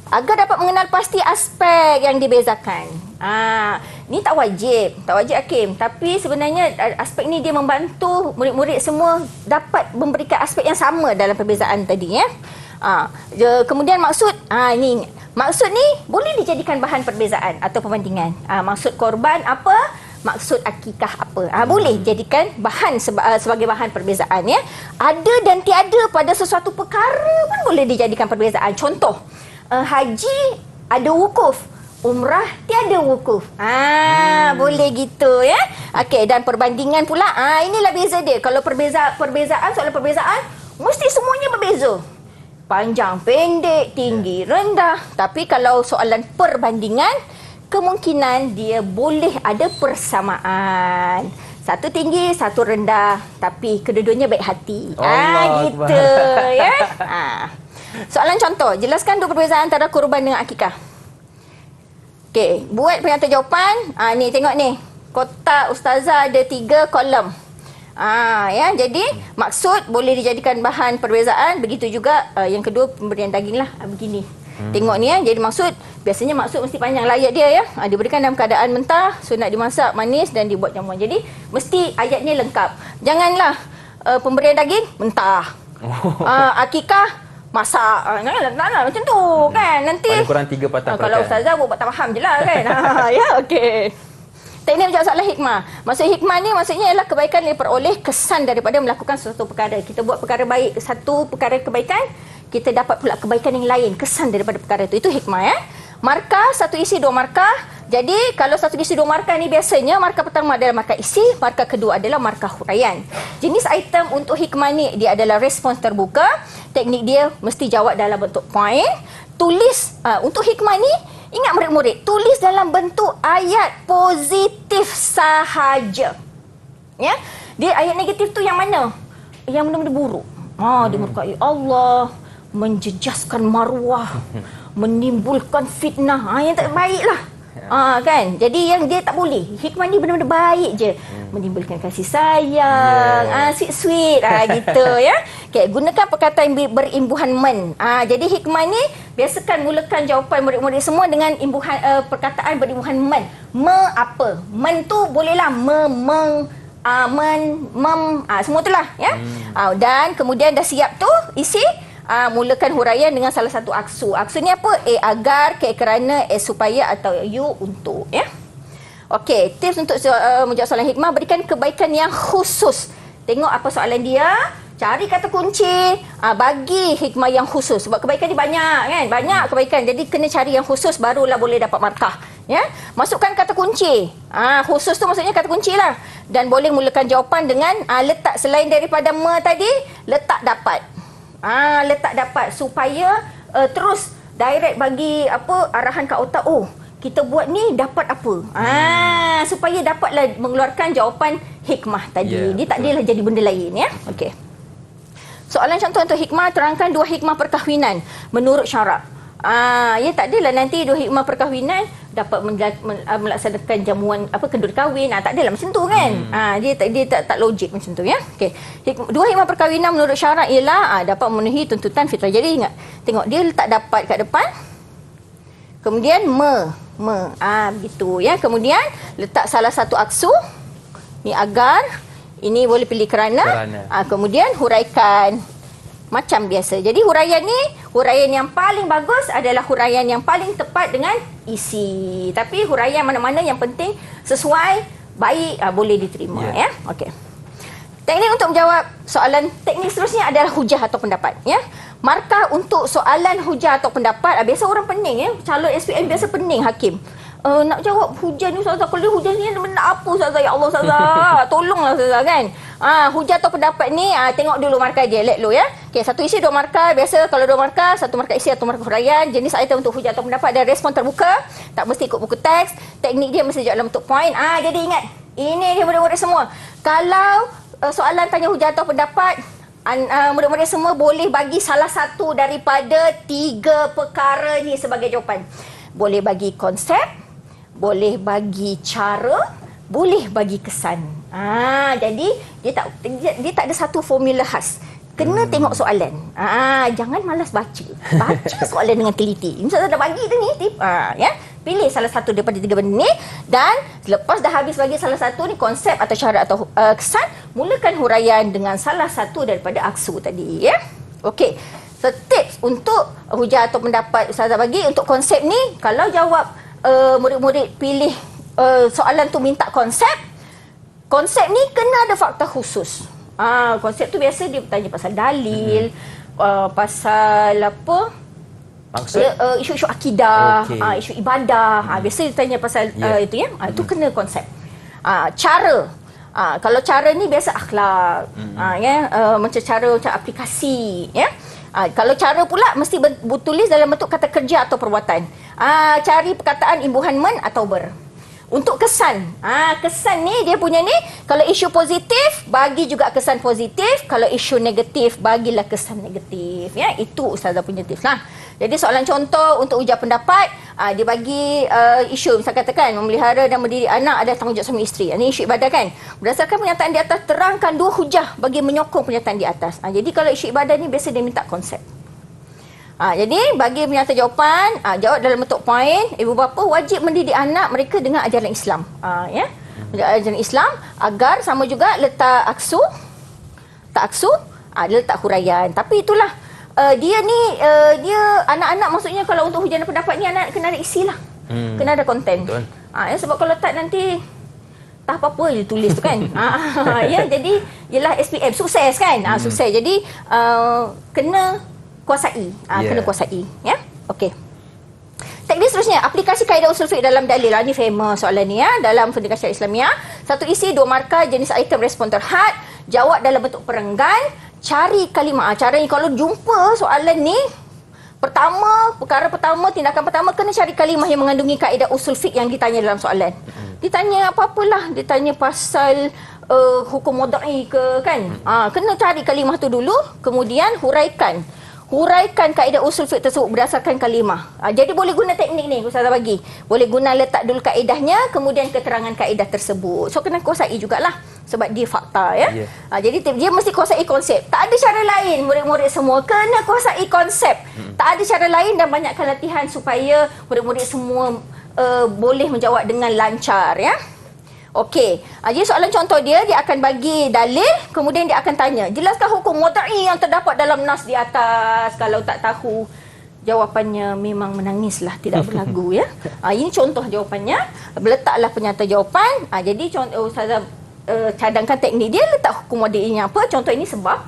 Agar dapat mengenal pasti aspek yang dibezakan. Ni tak wajib Hakim. Tapi sebenarnya aspek ni dia membantu murid-murid semua dapat memberikan aspek yang sama dalam perbezaan tadi ya. Kemudian maksud, maksud ni boleh dijadikan bahan perbezaan atau perbandingan. Maksud korban apa? maksud akikah apa. Boleh jadikan bahan sebagai bahan perbezaan ya. Ada dan tiada pada sesuatu perkara pun boleh dijadikan perbezaan. Contoh, haji ada wukuf, umrah tiada wukuf. Boleh gitu ya. Okey, dan perbandingan pula, inilah beza dia. Kalau perbezaan, soalan perbezaan mesti semuanya berbeza. Panjang, pendek, tinggi, rendah. Tapi kalau soalan perbandingan, kemungkinan dia boleh ada persamaan. Satu tinggi, satu rendah. Tapi kedua-duanya baik hati. Gitu ya. Soalan contoh, jelaskan dua perbezaan antara kurban dengan akikah. Okey, buat pernyataan jawapan. Ni tengok ni. Kotak ustazah ada 3 kolom. Ya, jadi maksud boleh dijadikan bahan perbezaan. Begitu juga yang kedua pemberian daging lah. Begini. Tengok ni ya. Jadi biasanya maksud mesti panjang layar dia ya. Diberikan dalam keadaan mentah, sunat dimasak, manis dan dibuat jamuan. Jadi mesti ayatnya lengkap. Janganlah pemberian daging mentah. Akikah masak. Janganlah macam tu kan. Nanti paling kurang 3 patah kalau ustazah buat tak faham je lah kan. Ya, okey. Teknik menjawab soalan hikmah. Maksud hikmah ni maksudnya ialah kebaikan yang diperoleh kesan daripada melakukan sesuatu perkara. Kita buat perkara baik, satu perkara kebaikan, kita dapat pula kebaikan yang lain, kesan daripada perkara itu. Itu hikmah ya. Markah, satu isi 2 markah. Jadi kalau satu isi 2 markah ni biasanya markah pertama adalah markah isi, markah kedua adalah markah huraian. Jenis item untuk hikmah ni dia adalah respons terbuka. Teknik dia mesti jawab dalam bentuk point. Tulis untuk hikmah ni, ingat murid-murid, tulis dalam bentuk ayat positif sahaja. Ya. Dia ayat negatif tu yang mana? Yang benda-benda buruk. Dia murkai Allah, menjejaskan maruah, menimbulkan fitnah. Yang tak baik lah. Kan? Jadi yang dia tak boleh. Hikmah ni benda-benda baik je. Menimbulkan kasih sayang, sweet-sweet, gitu ya. Okay, gunakan perkataan berimbuhan men. Jadi hikmah ni biasakan mulakan jawapan murid-murid semua dengan imbuhan perkataan berimbuhan men. Apa? Men tu bolehlah semua itulah ya. Dan kemudian dah siap tu isi, mulakan huraian dengan salah satu aksu. Aksu ni apa? Agar, kerana, supaya atau untuk ya. Okey, tips untuk menjawab soalan hikmah, berikan kebaikan yang khusus. Tengok apa soalan dia, cari kata kunci, bagi hikmah yang khusus. Sebab kebaikan ni banyak kan? Banyak kebaikan. Jadi kena cari yang khusus barulah boleh dapat markah. Ya, masukkan kata kunci. Khusus tu maksudnya kata kunci lah. Dan boleh mulakan jawapan dengan letak selain daripada tadi, letak dapat. Letak dapat supaya terus direct bagi arahan kat otak. Kita buat ni dapat apa? Supaya dapatlah mengeluarkan jawapan hikmah tadi. Dia tak adalah jadi benda lain ya. Okey. Soalan contoh untuk hikmah, terangkan 2 hikmah perkahwinan menurut syarak. Ya tak adalah nanti 2 hikmah perkahwinan dapat melaksanakan jamuan kenduri kahwin. Tak adalah macam tu kan. Dia tak logik macam tu ya. Okey. 2 hikmah perkahwinan menurut syarak ialah dapat memenuhi tuntutan fitrah. Jadi ingat, tengok dia letak dapat kat depan. Kemudian begitu ya. Kemudian letak salah satu aksu. Ni agar, ini boleh pilih kerana. Kemudian huraikan macam biasa. Jadi huraian ni, huraian yang paling bagus adalah huraian yang paling tepat dengan isi. Tapi huraian mana-mana yang penting sesuai, baik, boleh diterima ya. Okey. Teknik untuk menjawab soalan, teknik seterusnya adalah hujah atau pendapat ya. Markah untuk soalan hujah atau pendapat, biasa orang pening ya. Calon SPM biasa pening hakim. Nak jawab hujah ni ustazah, kalau hujah ni benda apa ustazah? Ya Allah ustazah, tolonglah ustazah kan. Hujah atau pendapat ni tengok dulu markah dia, let dulu ya. Okey, satu isi 2 markah. Biasa kalau 2 markah, 1 markah isi atau markah huraian. Jenis item untuk hujah atau pendapat dan respon terbuka. Tak mesti ikut buku teks. Teknik dia mesti jawab dalam bentuk point. Jadi ingat, ini dia murid-murid semua. Kalau soalan tanya hujah atau pendapat, murid-murid semua boleh bagi salah satu daripada 3 perkara ni sebagai jawapan. Boleh bagi konsep, boleh bagi cara, boleh bagi kesan. Jadi dia tak ada satu formula khas. Kena tengok soalan. Jangan malas baca. Baca soalan dengan teliti. Misalnya dah bagi tu ni tip. Ya. Pilih salah satu daripada 3 benda ni, dan lepas dah habis bagi salah satu ni, konsep atau cara atau kesan, mulakan huraian dengan salah satu daripada aksu tadi ya. Okey. So tips untuk hujah atau pendapat ustazah bagi untuk konsep ni, kalau jawab murid-murid pilih soalan tu minta konsep, konsep ni kena ada fakta khusus. Konsep tu biasa dia bertanya pasal dalil, pasal apa? Maksud? Isu-isu akidah, Okey. isu ibadah. Biasa dia tanya pasal itu ya. Itu kena konsep. Cara. Kalau cara ni biasa akhlak. Macam cara macam aplikasi ya. Kalau cara pula mesti bertulis dalam bentuk kata kerja atau perbuatan. Cari perkataan imbuhan men atau ber. Untuk kesan. Kesan ni dia punya ni, kalau isu positif bagi juga kesan positif, kalau isu negatif bagilah kesan negatif ya. Itu ustazah punya tips lah. Jadi soalan contoh untuk ujar pendapat, dia bagi isu misal katakan memelihara dan mendidik anak ada tanggungjawab suami isteri. Ini isu ibadah kan. Berdasarkan pernyataan di atas, terangkan 2 hujah bagi menyokong pernyataan di atas. Jadi kalau isu ibadah ni biasa dia minta konsep. Jadi bagi penyata jawapan, jawab dalam bentuk poin. Ibu bapa wajib mendidik anak mereka dengan ajaran Islam. Ya. Ajaran Islam agar sama juga letak aksu, tak aksu, dia letak huraian. Tapi itulah dia ni dia anak-anak maksudnya kalau untuk hujangan pendapat ni anak kena ada isi lah. Kena ada konten. Betul. Ya, sebab kalau tak nanti tak apa-apa dia tulis tu kan. Ya, jadi ialah SPM sukses kan. Sukses. Jadi kena kuasai. Kena kuasai ya. Okey. Teknis seterusnya, aplikasi kaedah usul fiqh dalam dalil. Ini famous soalan ni ya, dalam pendidikan syariah Islamiah. 1 isi, 2 markah, jenis item, respon terhad, jawab dalam bentuk perenggan, cari kalimah. Caranya kalau jumpa soalan ni, perkara pertama, tindakan pertama kena cari kalimah yang mengandungi kaedah usul fiqh yang ditanya dalam soalan. Ditanya apa-apalah, ditanya pasal hukum wadai ke kan. Kena cari kalimah tu dulu, kemudian huraikan kaedah usul fiqh tersebut berdasarkan kalimah. Jadi boleh guna teknik ni ustazah bagi. Boleh guna letak dulu kaedahnya, kemudian keterangan kaedah tersebut. So kena kuasai jugalah sebab dia fakta ya. Jadi dia mesti kuasai konsep. Tak ada cara lain murid-murid semua kena kuasai konsep. Tak ada cara lain dan banyakkan latihan supaya murid-murid semua boleh menjawab dengan lancar ya. Okey. Jadi soalan contoh dia akan bagi dalil, kemudian dia akan tanya, jelaskan hukum wadai yang terdapat dalam nas di atas. Kalau tak tahu, jawapannya memang menangislah, tidak berlagu ya. Ini contoh jawapannya. Letaklah penyata jawapan. Jadi contoh ustazah cadangkan teknik dia, letak hukum wadainya apa. Contoh ini sebab.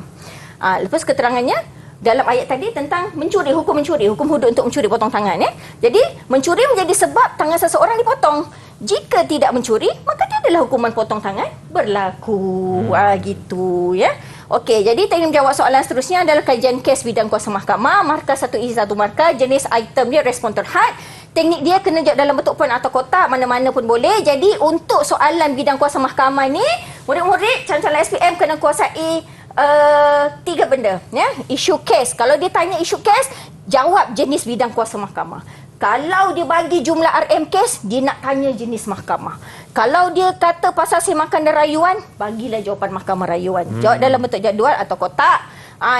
Lepas keterangannya dalam ayat tadi tentang mencuri, hukum hudud untuk mencuri potong tangan ya. Jadi mencuri menjadi sebab tangan seseorang dipotong. Jika tidak mencuri, maka dia adalah hukuman potong tangan berlaku. Gitu ya. Okey, jadi teknik menjawab soalan seterusnya adalah kajian kes bidang kuasa mahkamah, markah 1 isi 1 markah, jenis item dia respon terhad. Teknik dia kena jawab dalam bentuk poin atau kotak, mana-mana pun boleh. Jadi untuk soalan bidang kuasa mahkamah ni, murid-murid calon-calon SPM kena kuasai 3 benda ya. Isu kes. Kalau dia tanya isu kes, jawab jenis bidang kuasa mahkamah. Kalau dia bagi jumlah RM kes, dia nak tanya jenis mahkamah. Kalau dia kata pasal semakan dan rayuan, bagilah jawapan mahkamah rayuan. Jawab dalam bentuk jadual atau kotak.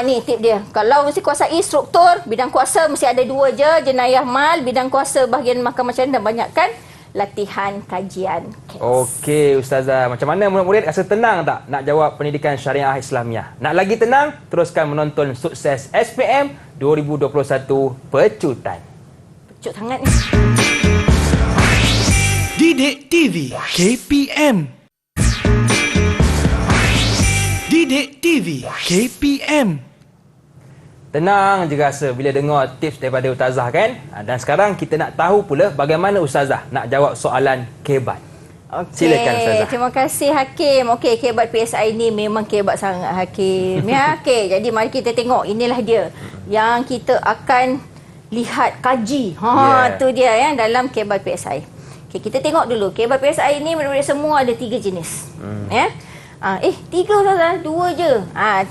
Ni tip dia. Kalau mesti kuasai struktur, bidang kuasa mesti ada 2 je, jenayah mal, bidang kuasa bahagian mahkamah syariah, dan banyakkan latihan kajian kes. Okey Ustazah, macam mana murid-murid rasa tenang tak nak jawab pendidikan syariah Islamiah? Nak lagi tenang? Teruskan menonton Sukses SPM 2021 Pecutan. Pecut sangat ni. Didik TV KPM. Didik TV KPM. Tenang je rasa bila dengar tips daripada Ustazah kan? Dan sekarang kita nak tahu pula bagaimana Ustazah nak jawab soalan kebat. Silakan Ustazah. Terima kasih Hakim. Okey, kebat PSI ni memang kebat sangat Hakim. Ya, okey. Jadi mari kita tengok, inilah dia yang kita akan lihat, kaji. Tu dia ya dalam kebat PSI. Okey, kita tengok dulu. Kebat PSI ni murid-murid semua ada 3 jenis. Ya. 3 Ustazah, 2 je.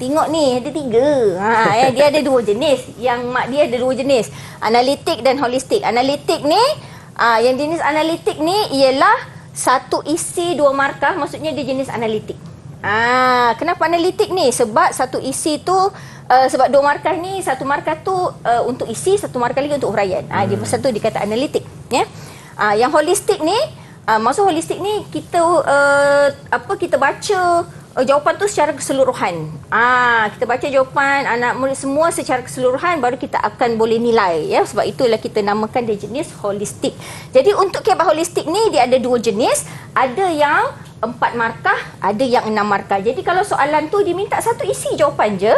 Tengok ni ada 3. Dia ada 2 jenis. Yang mak dia ada 2 jenis. Analitik dan holistik. Analitik ni yang jenis analitik ni ialah 1 isi 2 markah, maksudnya dia jenis analitik. Kenapa analitik ni? Sebab 1 isi tu sebab 2 markah ni, 1 markah tu untuk isi, 1 markah lagi untuk huraian. Dia pasal tu dikata analitik ya. Yang holistik ni, maksud holistik ni kita kita baca jawapan tu secara keseluruhan. Kita baca jawapan anak murid semua secara keseluruhan, baru kita akan boleh nilai, ya. Sebab itulah kita namakan dia jenis holistik. Jadi untuk kebat holistik ni dia ada 2 jenis, ada yang 4 markah, ada yang 6 markah. Jadi kalau soalan tu dia minta satu isi jawapan je,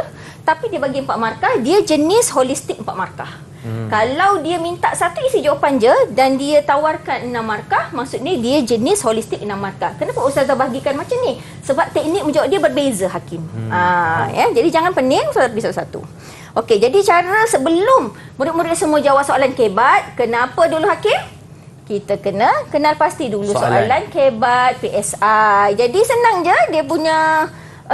tapi dia bagi 4 markah, dia jenis holistik 4 markah. Kalau dia minta satu isi jawapan je dan dia tawarkan 6 markah, maksudnya dia jenis holistik 6 markah. Kenapa Ustazah bahagikan macam ni? Sebab teknik menjawab dia berbeza, Hakim. Ya, jadi jangan pening, Ustazah bagi satu-satu. Okey, jadi cara sebelum murid-murid semua jawab soalan kebat, kenapa dulu, Hakim? Kita kena kenal pasti dulu soalan kebat PSI. Jadi senang je, dia punya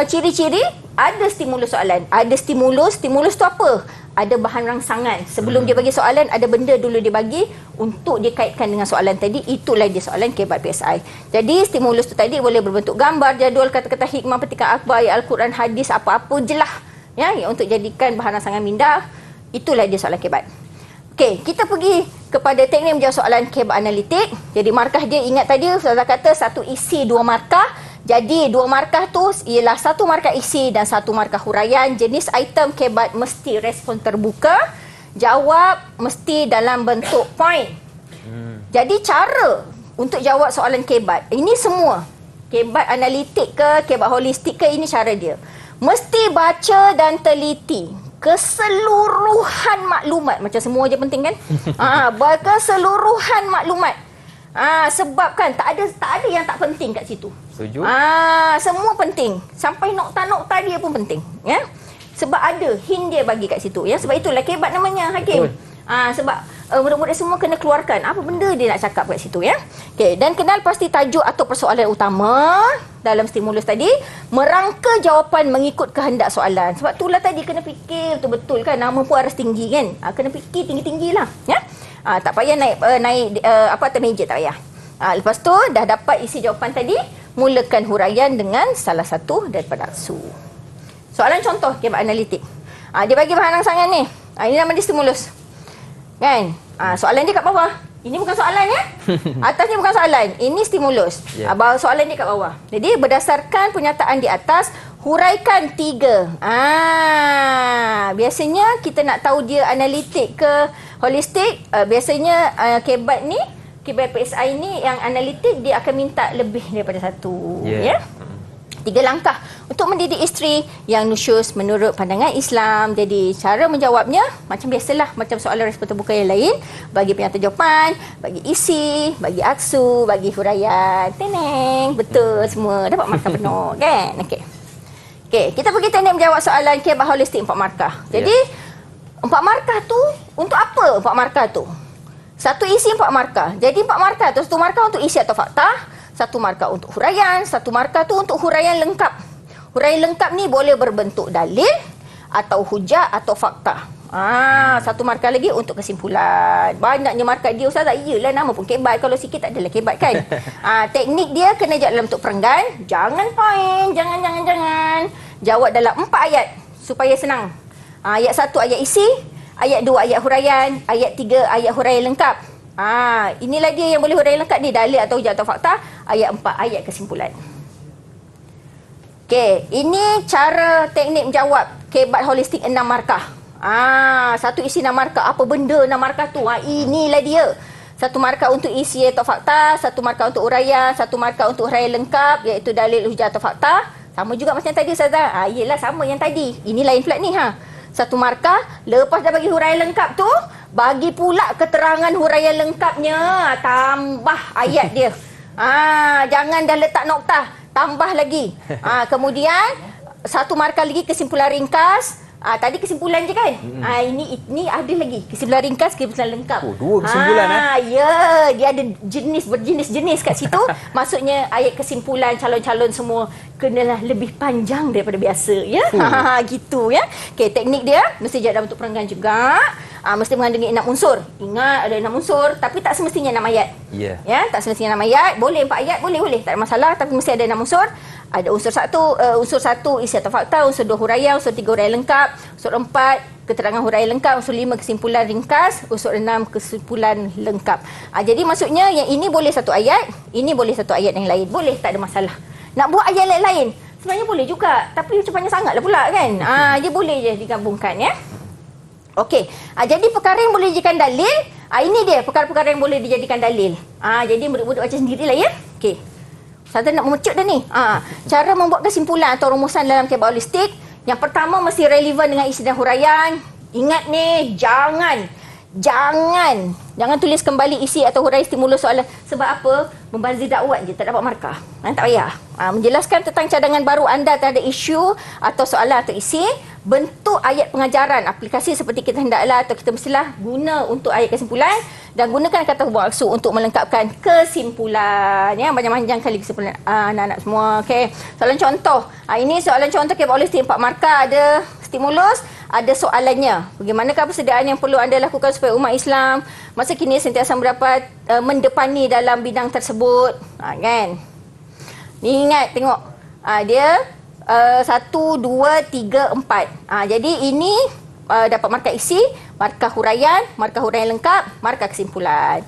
ciri-ciri, ada stimulus soalan. Ada stimulus tu apa? Ada bahan rangsangan. Sebelum dia bagi soalan, ada benda dulu dia bagi untuk dia kaitkan dengan soalan tadi. Itulah dia soalan kebat PSI. Jadi stimulus tu tadi boleh berbentuk gambar, jadual, kata-kata hikmah, petikan akhbar, ayat Al-Quran, hadis, apa-apa je lah, ya, untuk jadikan bahan rangsangan minda. Itulah dia soalan kebat. Okey, kita pergi kepada teknik menjawab soalan kebat analitik. Jadi markah dia, ingat tadi Ustazah kata satu isi 2 markah. Jadi 2 markah tu ialah 1 markah isi dan 1 markah huraian. Jenis item kebat mesti respon terbuka. Jawab mesti dalam bentuk point. Jadi cara untuk jawab soalan kebat, ini semua. Kebat analitik ke, kebat holistik ke, ini cara dia. Mesti baca dan teliti keseluruhan maklumat. Macam semua je penting kan? Keseluruhan maklumat. Sebab kan tak ada yang tak penting kat situ. Setuju? Semua penting. Sampai nokta-nokta dia pun penting, ya. Sebab ada hint dia bagi kat situ, ya. Sebab itulah kebat namanya, Hakim. Sebab murid-murid semua kena keluarkan apa benda dia nak cakap kat situ, ya. Okey, dan kenal pasti tajuk atau persoalan utama dalam stimulus tadi, merangka jawapan mengikut kehendak soalan. Sebab itulah tadi kena fikir betul-betul kan, nama pun harus tinggi kan. Kena fikir tinggi-tinggilah, ya. Tak payah naik atas meja, tak payah. Lepas tu dah dapat isi jawapan tadi, mulakan huraian dengan salah satu daripada aksu. Soalan contoh kebat analitik. Dia bagi bahan rangsangan ni. Ini nama dia stimulus. Kan? Soalan dia kat bawah. Ini bukan soalan, ya. Atas ni bukan soalan. Ini stimulus. Soalan dia kat bawah. Jadi berdasarkan pernyataan di atas, huraikan 3. Biasanya kita nak tahu dia analitik ke holistik. Biasanya kebat ni, kebat PSI ni yang analitik, dia akan minta lebih daripada 1. Ya. 3 langkah untuk mendidik isteri yang nusyus menurut pandangan Islam. Jadi cara menjawabnya macam biasalah, macam soalan respon terbuka yang lain. Bagi pernyataan jawapan, bagi isi, bagi aksu, bagi huraian. Teneng, betul semua. Dapat markah penuh kan? Okey. Okey, kita pergi teknik menjawab soalan kebat holistik 4 markah. Jadi 4 markah tu untuk apa 4 markah tu? Satu isi 4 markah. Jadi 4 markah tu, 1 markah untuk isi atau fakta, 1 markah untuk huraian, 1 markah tu untuk huraian lengkap. Huraian lengkap ni boleh berbentuk dalil atau hujah atau fakta. 1 markah lagi untuk kesimpulan. Banyaknya markah dia, Ustazah. Iyalah, nama pun kebat. Kalau sikit tak adalah kebat kan. Teknik dia kena jawab dalam bentuk perenggan. Jangan point. Jangan. Jawab dalam 4 ayat supaya senang. Ayat 1 ayat isi, ayat 2 ayat huraian, ayat 3 ayat huraian lengkap. Inilah dia yang boleh huraian lengkap ni, dalil atau hujah atau fakta. Ayat 4 ayat kesimpulan. Okey, ini cara teknik menjawab kebat holistik 6 markah. 1 isi 6 markah. Apa benda 6 markah tu? Inilah dia. 1 markah untuk isi atau fakta, 1 markah untuk huraian, 1 markah untuk huraian lengkap iaitu dalil, hujah atau fakta. Sama juga macam tadi, Ustazah. Yelah, sama yang tadi. Ini lain pula ni, 1 markah. Lepas dah bagi huraian lengkap tu, bagi pula keterangan huraian lengkapnya. Tambah ayat dia. Jangan dah letak nokta. Tambah lagi. Kemudian 1 markah lagi kesimpulan ringkas. Tadi kesimpulan je kan? Ini ada lagi. Kesimpulan ringkas, kesimpulan lengkap. 2 kesimpulan. Ya, dia ada berjenis-jenis kat situ. Maksudnya ayat kesimpulan calon-calon semua kenalah lebih panjang daripada biasa, ya. Gitu, ya. Okey, teknik dia mesti jawab dalam bentuk perenggan juga. Mesti mengandungi 6 unsur. Ingat ada 6 unsur, tapi tak semestinya 6 ayat. Ya, tak semestinya 6 ayat. Boleh 4 ayat, boleh, tak ada masalah, tapi mesti ada 6 unsur. Ada unsur 1 isi atau fakta, unsur 2 huraian, unsur 3 huraian lengkap, unsur 4 keterangan huraian lengkap, unsur 5 kesimpulan ringkas, unsur 6 kesimpulan lengkap. Jadi maksudnya yang ini boleh 1 ayat, ini boleh 1 ayat yang lain. Boleh, tak ada masalah. Nak buat ayat lain-lain, Sebenarnya boleh juga, tapi macam banyak sangatlah pula kan. Dia boleh je digabungkan ya. Okey, jadi perkara yang boleh dijadikan dalil, ini dia perkara-perkara yang boleh dijadikan dalil. Jadi murid-murid baca sendirilah ya. Okey. Ustazah nak memecut dah ni. Cara membuat kesimpulan atau rumusan dalam kebab holistik, yang pertama mesti relevan dengan isi dan huraian. Ingat ni, jangan tulis kembali isi atau huraian stimulus soalan. Sebab apa? Membazir dakwat je, tak dapat markah. Tak payah. Menjelaskan tentang cadangan baru anda terhadap isu atau soalan atau isi, bentuk ayat pengajaran, aplikasi seperti kita hendaklah atau kita mestilah guna untuk ayat kesimpulan, dan gunakan kata hubung aksu untuk melengkapkan kesimpulan. Ya, panjang-panjang kali kesimpulan anak-anak semua. Okey. Soalan contoh. Ini soalan contoh KBOLIS 4 markah, ada stimulus, ada soalannya. Bagaimanakah persediaan yang perlu anda lakukan supaya umat Islam masa kini sentiasa mendapat mendepani dalam bidang tersebut? Kan? Ni ingat tengok. Dia 1, 2, 3, 4. Jadi ini dapat markah isi, markah huraian lengkap, markah kesimpulan.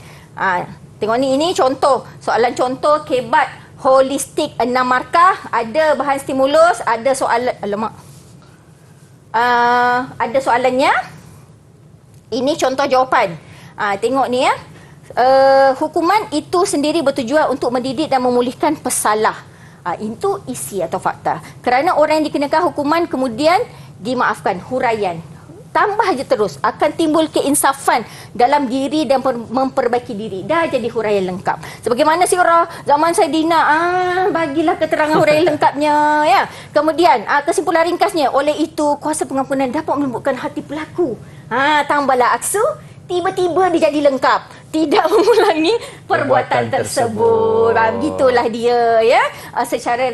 Tengok ni, ini contoh. Soalan contoh kebat holistik 6 markah, ada bahan stimulus, ada soalan, ada soalannya. Ini contoh jawapan. Tengok ni ya. Hukuman itu sendiri bertujuan untuk mendidik dan memulihkan pesalah. Itu isi atau fakta. Kerana orang yang dikenakan hukuman kemudian dimaafkan, huraian. Tambah je terus, akan timbul keinsafan dalam diri dan memperbaiki diri. Dah jadi huraian lengkap. Sebagaimana Syurah zaman Saidina, bagilah keterangan huraian lengkapnya ya. Kemudian kesimpulan ringkasnya, oleh itu kuasa pengampunan dapat melembutkan hati pelaku. Tambahlah aksu, tiba-tiba dia jadi lengkap. Tidak mengulangi perbuatan tersebut. Begitulah dia ya. Secara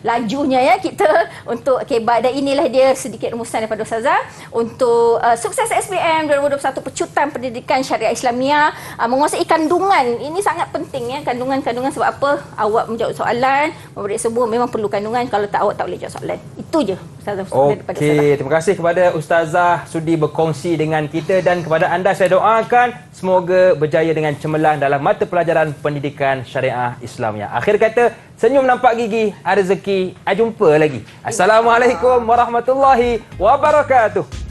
lajunya ya kita untuk kebat. Dan inilah dia sedikit rumusan daripada Ustazah untuk sukses SPM 2021 pecutan pendidikan syariah Islamiah, menguasai kandungan. Ini sangat penting ya, kandungan sebab apa? Awak menjawab soalan, murid semua memang perlu kandungan. Kalau tak, awak tak boleh jawab soalan. Itu je Ustazah. Okey, terima kasih kepada Ustazah sudi berkongsi dengan kita, dan kepada anda saya doakan semoga berjaya dengan cemerlang dalam mata pelajaran pendidikan syariah Islamiah. Akhir kata, senyum nampak gigi, ada rezeki, jumpa lagi. Assalamualaikum warahmatullahi wabarakatuh.